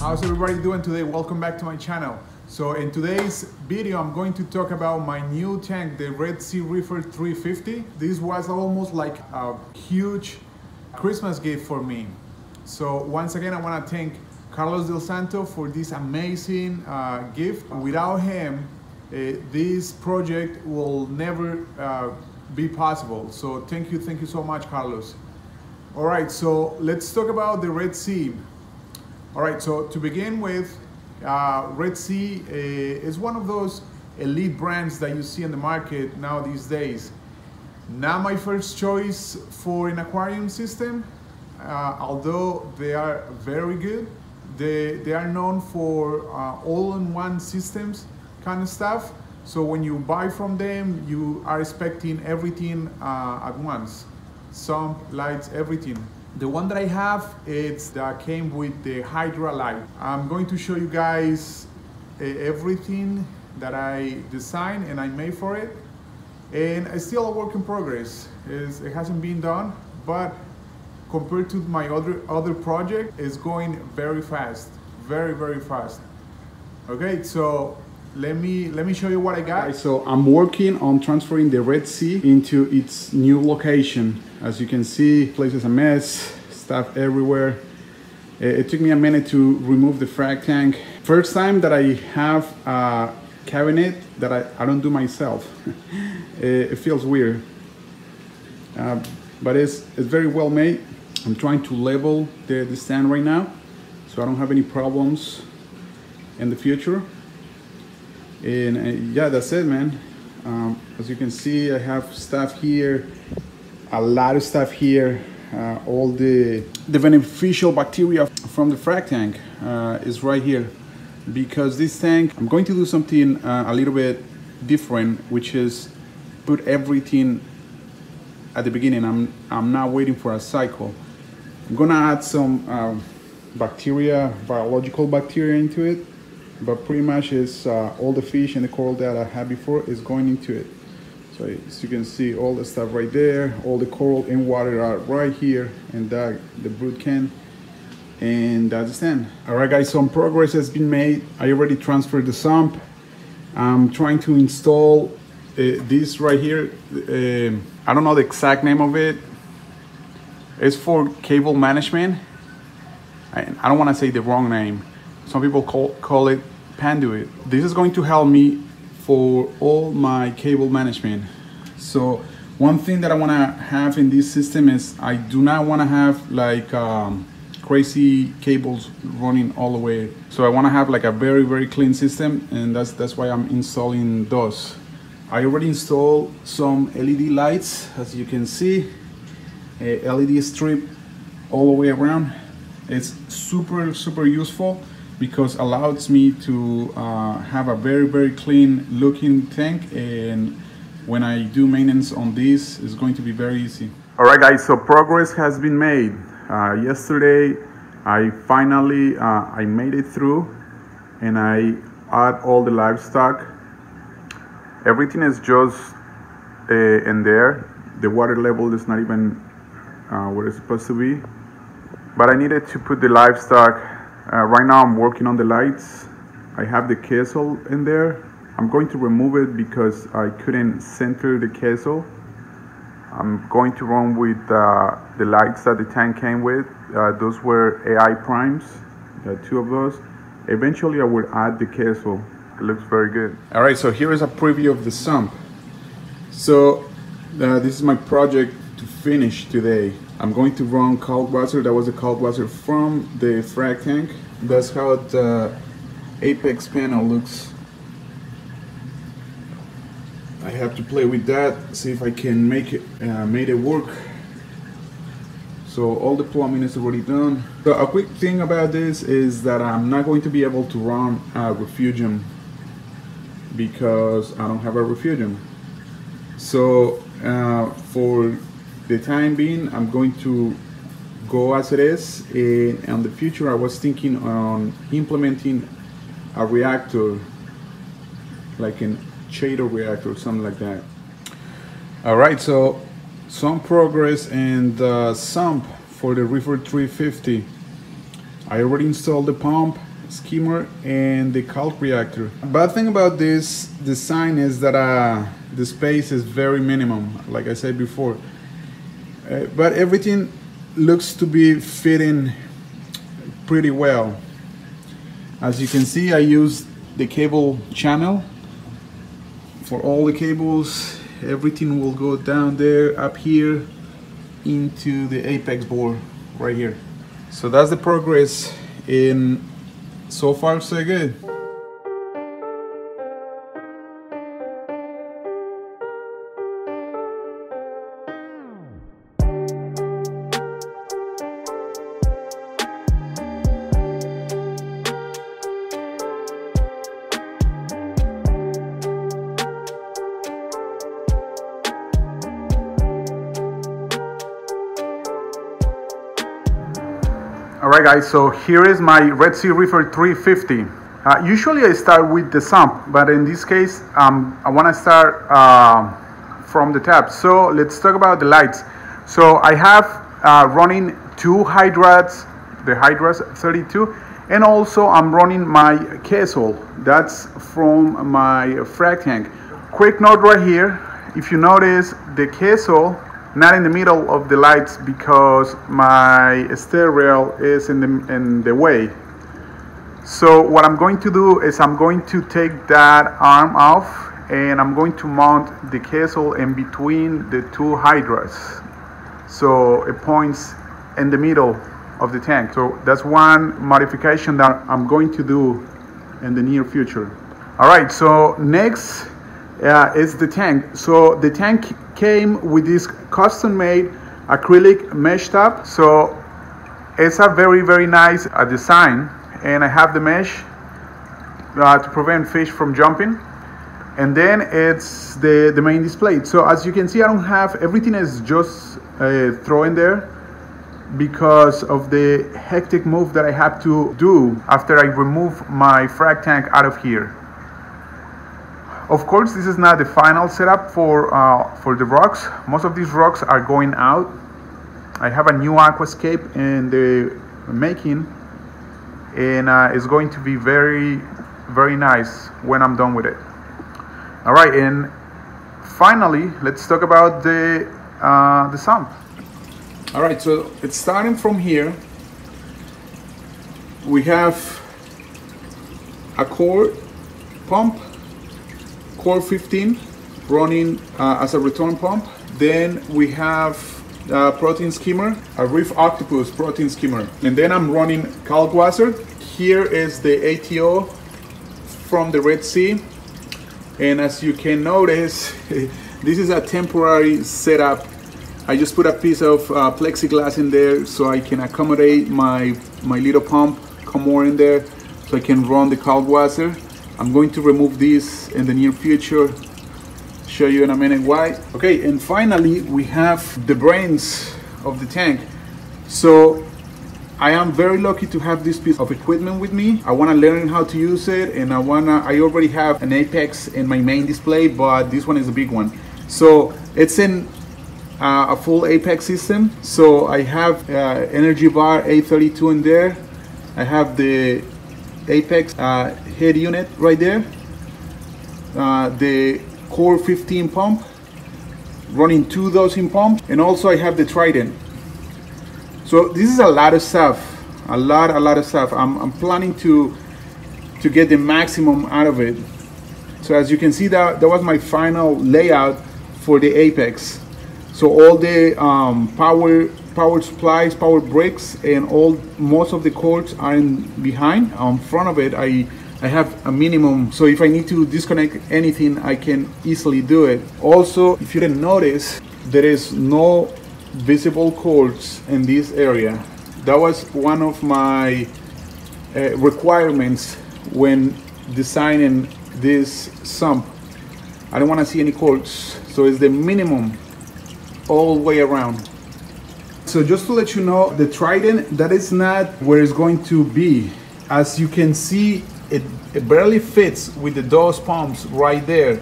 How's everybody doing today? Welcome back to my channel. So in today's video, I'm going to talk about my new tank, the Red Sea Reefer 350. This was almost like a huge Christmas gift for me. So once again, I want to thank Carlos Del Santo for this amazing gift. Without him, this project will never be possible. So thank you so much, Carlos. All right, so let's talk about the Red Sea. All right, so to begin with, Red Sea is one of those elite brands that you see in the market now these days. Not my first choice for an aquarium system, although they are very good. They are known for all-in-one systems kind of stuff. So when you buy from them, you are expecting everything at once. Sump, lights, everything. The one that I have, that came with the Hydra light. I'm going to show you guys everything that I designed and I made for it. And it's still a work in progress. It hasn't been done, but compared to my other project, it's going very fast, very fast. Okay, so let me show you what I got. Okay, so I'm working on transferring the Red Sea into its new location. As you can see, the place is a mess, stuff everywhere. It took me a minute to remove the frag tank. First time that I have a cabinet that I don't do myself. It feels weird, but it's very well made. I'm trying to level the stand right now, so I don't have any problems in the future. And yeah, that's it, man. As you can see, I have stuff here, a lot of stuff here. All the beneficial bacteria from the frag tank is right here. Because this tank, I'm going to do something a little bit different, which is put everything at the beginning. I'm not waiting for a cycle. I'm gonna add some biological bacteria into it. But pretty much is all the fish and the coral that I had before is going into it. So as you can see, all the stuff right there, all the coral in water are right here in the brood can. And that's the stand. All right, guys, some progress has been made. I already transferred the sump. I'm trying to install this right here. I don't know the exact name of it. It's for cable management. I don't want to say the wrong name. Some people call it Panduit. This is going to help me for all my cable management. So one thing that I want to have in this system is I do not want to have like crazy cables running all the way. So I want to have like a very clean system, and that's why I'm installing those. I already installed some LED lights, as you can see, a LED strip all the way around. It's super useful, because allows me to have a very clean looking tank, and when I do maintenance on this, it's going to be very easy. All right, guys, so progress has been made. Yesterday I finally I made it through, and I add all the livestock. Everything is just in there. The water level is not even where it's supposed to be, but I needed to put the livestock. Right now I'm working on the lights. I have the castle in there. I'm going to remove it because I couldn't center the castle. I'm going to run with the lights that the tank came with. Those were AI primes, 2 of those. Eventually I would add the castle. It looks very good. All right, so here is a preview of the sump. So this is my project to finish today. I'm going to run cold water. That was the cold water from the frag tank. That's how the apex panel looks. I have to play with that, see if I can make it work. So all the plumbing is already done. So a quick thing about this is that I'm not going to be able to run a refugium because I don't have a refugium. So for the time being, I'm going to go as it is. And in the future, I was thinking on implementing a reactor, like an Shader reactor or something like that. All right, so some progress in the sump for the Reefer 350. I already installed the pump. skimmer and the calc reactor. Bad thing about this design is that the space is very minimum, like I said before. But everything looks to be fitting pretty well. As you can see, I used the cable channel for all the cables. Everything will go down there, up here, into the apex bore right here. So that's the progress, in so far so good. Alright guys, so here is my Red Sea Reefer 350. Usually I start with the sump, but in this case I want to start from the top. So let's talk about the lights. So I have running two hydras, the hydras 32, and also I'm running my castle. That's from my frag tank. Quick note right here, if you notice the castle not in the middle of the lights because my stair rail is in the way. So what I'm going to do is I'm going to take that arm off and I'm going to mount the castle in between the two hydras, so it points in the middle of the tank. So that's one modification that I'm going to do in the near future. All right, so next is the tank. So the tank came with this custom-made acrylic mesh top. So it's a very nice design, and I have the mesh to prevent fish from jumping. And then it's the main display. So as you can see, I don't have everything is just thrown there because of the hectic move that I have to do after I remove my frag tank out of here. Of course, this is not the final setup for the rocks. Most of these rocks are going out. I have a new Aquascape in the making, and it's going to be very nice when I'm done with it. All right, and finally, let's talk about the sump. All right, so it's starting from here. We have a core pump, core 15, running as a return pump. Then we have a protein skimmer, a reef octopus protein skimmer. And then I'm running kalkwasser. Here is the ATO from the Red Sea. And as you can notice, this is a temporary setup. I just put a piece of plexiglass in there so I can accommodate my little pump, come more in there, so I can run the kalkwasser. I'm going to remove this in the near future, show you in a minute why. Okay, and finally we have the brains of the tank. So I am very lucky to have this piece of equipment with me. I want to learn how to use it, and I already have an Apex in my main display, but this one is a big one. So it's in a full Apex system. So I have energy bar A32 in there. I have the Apex head unit right there, the core 15 pump, running 2 dosing pumps, and also I have the Trident. So this is a lot of stuff, a lot of stuff. I'm planning to get the maximum out of it. So as you can see, that was my final layout for the Apex. So all the power supplies, power bricks, and most of the cords are behind. On front of it, I have a minimum, so if I need to disconnect anything, I can easily do it. Also, if you didn't notice, there is no visible cords in this area. That was one of my requirements when designing this sump. I don't want to see any cords, so it's the minimum all the way around. So just to let you know, the Trident, that is not where it's going to be. As you can see, it barely fits with the DOS pumps right there.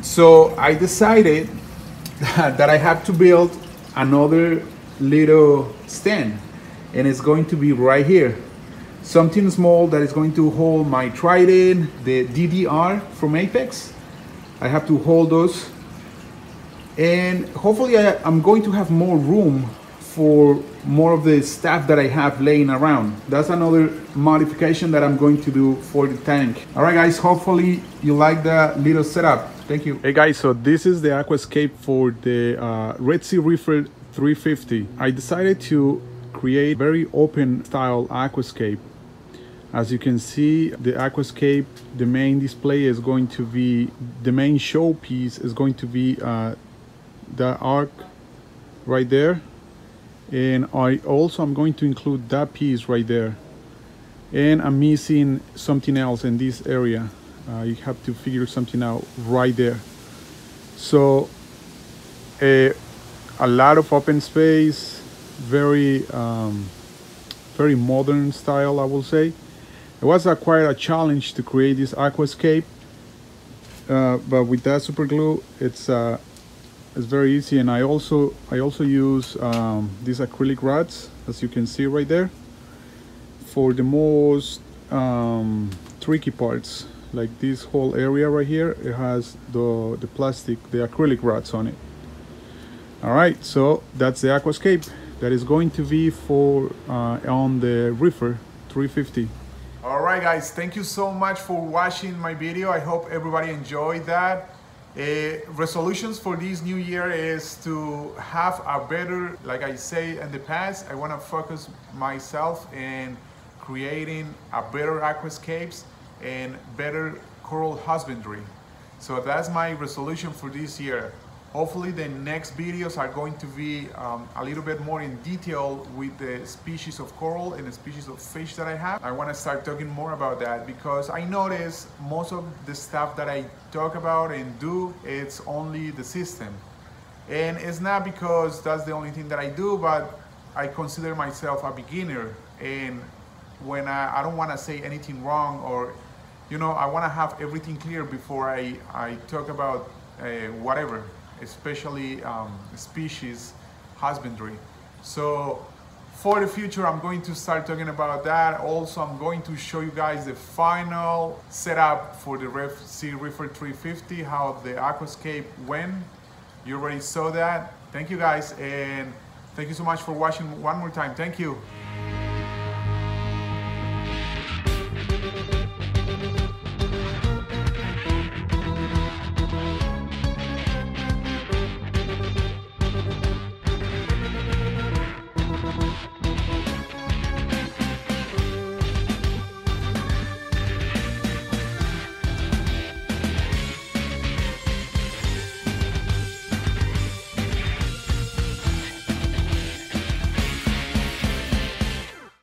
So I decided that I have to build another little stand, and it's going to be right here. something small that is going to hold my trident, the DDR from Apex. I have to hold those, and hopefully I'm going to have more room for more of the stuff that I have laying around. That's another modification that I'm going to do for the tank. All right guys, hopefully you like that little setup. Thank you. Hey guys, so this is the Aquascape for the Red Sea Reefer 350. I decided to create very open style Aquascape. As you can see, the Aquascape, the main display is going to be, the main showpiece is going to be the arc right there. And I'm going to include that piece right there. And I'm missing something else in this area. You have to figure something out right there. So a lot of open space, very modern style, I will say. It was quite a challenge to create this Aquascape, but with that super glue, it's very easy. And I also use these acrylic rods, as you can see right there, for the most tricky parts. Like this whole area right here, it has the plastic, the acrylic rods on it. All right, so that's the Aquascape that is going to be for on the Reefer 350. All right guys, thank you so much for watching my video. I hope everybody enjoyed that. Resolutions for this new year is to have a better, like I say in the past, I want to focus myself in creating a better aquascapes and better coral husbandry. So that's my resolution for this year. Hopefully the next videos are going to be a little bit more in detail with the species of coral and the species of fish that I have. I want to start talking more about that because I notice most of the stuff that I talk about and do, it's only the system. And it's not because that's the only thing that I do, but I consider myself a beginner. And when I don't want to say anything wrong, or you know, I want to have everything clear before I talk about whatever, especially species husbandry. So for the future, I'm going to start talking about that. Also, I'm going to show you guys the final setup for the Red Sea Reefer 350, how the Aquascape went. You already saw that. Thank you guys, and thank you so much for watching one more time. Thank you.